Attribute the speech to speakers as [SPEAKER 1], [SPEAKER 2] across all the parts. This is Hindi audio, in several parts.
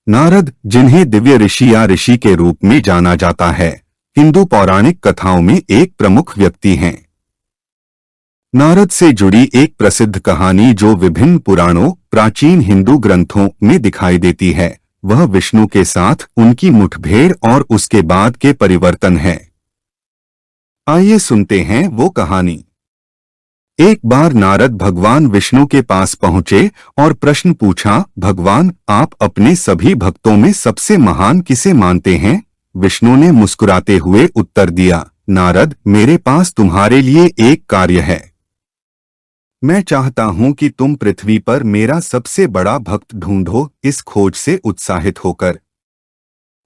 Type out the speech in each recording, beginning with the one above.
[SPEAKER 1] नारद, जिन्हें दिव्य ऋषि या ऋषि के रूप में जाना जाता है, हिंदू पौराणिक कथाओं में एक प्रमुख व्यक्ति हैं। नारद से जुड़ी एक प्रसिद्ध कहानी जो विभिन्न पुराणों, प्राचीन हिंदू ग्रंथों में दिखाई देती है, वह विष्णु के साथ उनकी मुठभेड़ और उसके बाद के परिवर्तन है। आइए सुनते हैं वो कहानी। एक बार नारद भगवान विष्णु के पास पहुंचे और प्रश्न पूछा, भगवान, आप अपने सभी भक्तों में सबसे महान किसे मानते हैं? विष्णु ने मुस्कुराते हुए उत्तर दिया, नारद, मेरे पास तुम्हारे लिए एक कार्य है। मैं चाहता हूं कि तुम पृथ्वी पर मेरा सबसे बड़ा भक्त ढूंढो। इस खोज से उत्साहित होकर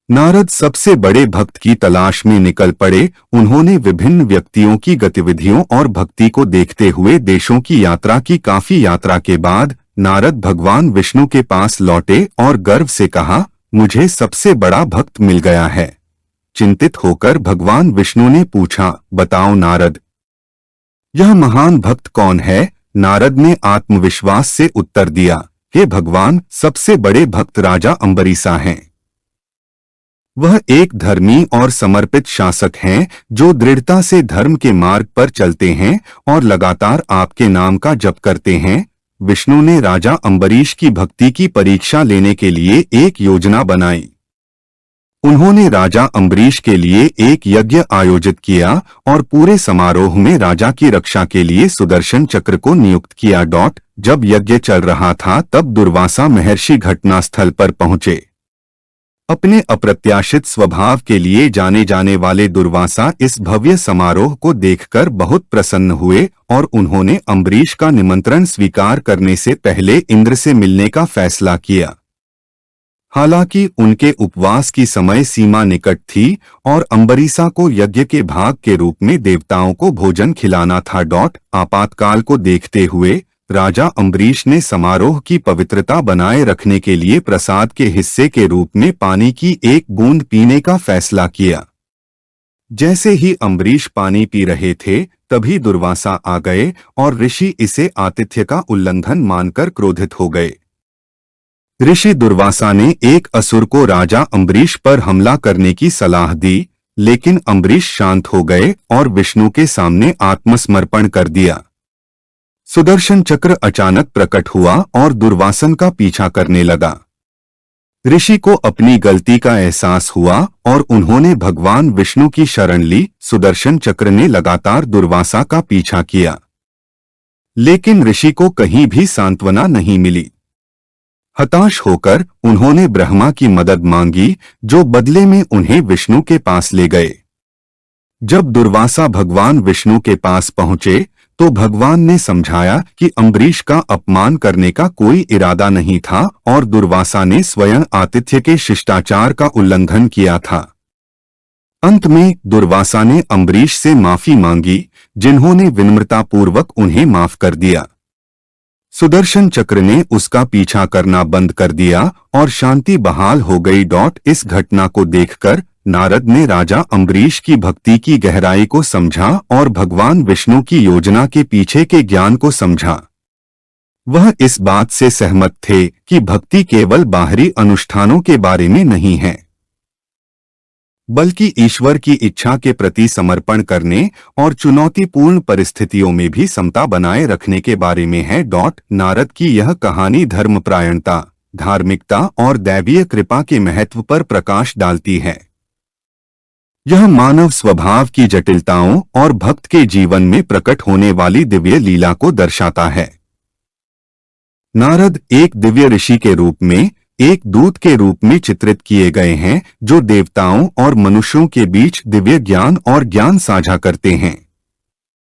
[SPEAKER 1] नारद सबसे बड़े भक्त की तलाश में निकल पड़े। उन्होंने विभिन्न व्यक्तियों की गतिविधियों और भक्ति को देखते हुए देशों की यात्रा की। काफी यात्रा के बाद नारद भगवान विष्णु के पास लौटे और गर्व से कहा, मुझे सबसे बड़ा भक्त मिल गया है। चिंतित होकर भगवान विष्णु ने पूछा, बताओ नारद, यह महान भक्त कौन है? नारद ने आत्मविश्वास से उत्तर दिया, हे भगवान, सबसे बड़े भक्त राजा अम्बरीसा हैं। वह एक धर्मी और समर्पित शासक हैं जो दृढ़ता से धर्म के मार्ग पर चलते हैं और लगातार आपके नाम का जप करते हैं। विष्णु ने राजा अम्बरीश की भक्ति की परीक्षा लेने के लिए एक योजना बनाई। उन्होंने राजा अम्बरीश के लिए एक यज्ञ आयोजित किया और पूरे समारोह में राजा की रक्षा के लिए सुदर्शन चक्र को नियुक्त किया। जब यज्ञ चल रहा था तब दुर्वासा महर्षि घटनास्थल पर पहुंचे। अपने अप्रत्याशित स्वभाव के लिए जाने जाने वाले दुर्वासा इस भव्य समारोह को देखकर बहुत प्रसन्न हुए और उन्होंने अम्बरीश का निमंत्रण स्वीकार करने से पहले इंद्र से मिलने का फैसला किया। हालांकि उनके उपवास की समय सीमा निकट थी और अम्बरीसा को यज्ञ के भाग के रूप में देवताओं को भोजन खिलाना था। आपातकाल को देखते हुए राजा अम्बरीश ने समारोह की पवित्रता बनाए रखने के लिए प्रसाद के हिस्से के रूप में पानी की एक बूंद पीने का फैसला किया। जैसे ही अम्बरीश पानी पी रहे थे तभी दुर्वासा आ गए और ऋषि इसे आतिथ्य का उल्लंघन मानकर क्रोधित हो गए। ऋषि दुर्वासा ने एक असुर को राजा अम्बरीश पर हमला करने की सलाह दी, लेकिन अम्बरीश शांत हो गए और विष्णु के सामने आत्मसमर्पण कर दिया। सुदर्शन चक्र अचानक प्रकट हुआ और दुर्वासन का पीछा करने लगा। ऋषि को अपनी गलती का एहसास हुआ और उन्होंने भगवान विष्णु की शरण ली। सुदर्शन चक्र ने लगातार दुर्वासा का पीछा किया, लेकिन ऋषि को कहीं भी सांत्वना नहीं मिली। हताश होकर उन्होंने ब्रह्मा की मदद मांगी, जो बदले में उन्हें विष्णु के पास ले गए। जब दुर्वासा भगवान विष्णु के पास पहुंचे तो भगवान ने समझाया कि अम्बरीश का अपमान करने का कोई इरादा नहीं था और दुर्वासा ने स्वयं आतिथ्य के शिष्टाचार का उल्लंघन किया था। अंत में दुर्वासा ने अम्बरीश से माफी मांगी, जिन्होंने विनम्रतापूर्वक उन्हें माफ कर दिया। सुदर्शन चक्र ने उसका पीछा करना बंद कर दिया और शांति बहाल हो गई। इस घटना को देखकर नारद ने राजा अम्बरीश की भक्ति की गहराई को समझा और भगवान विष्णु की योजना के पीछे के ज्ञान को समझा। वह इस बात से सहमत थे कि भक्ति केवल बाहरी अनुष्ठानों के बारे में नहीं है, बल्कि ईश्वर की इच्छा के प्रति समर्पण करने और चुनौतीपूर्ण परिस्थितियों में भी समता बनाए रखने के बारे में है। नारद की यह कहानी धर्मपरायणता, धार्मिकता और दैवीय कृपा के महत्व पर प्रकाश डालती है। यह मानव स्वभाव की जटिलताओं और भक्त के जीवन में प्रकट होने वाली दिव्य लीला को दर्शाता है। नारद एक दिव्य ऋषि के रूप में, एक दूत के रूप में चित्रित किए गए हैं, जो देवताओं और मनुष्यों के बीच दिव्य ज्ञान और ज्ञान साझा करते हैं।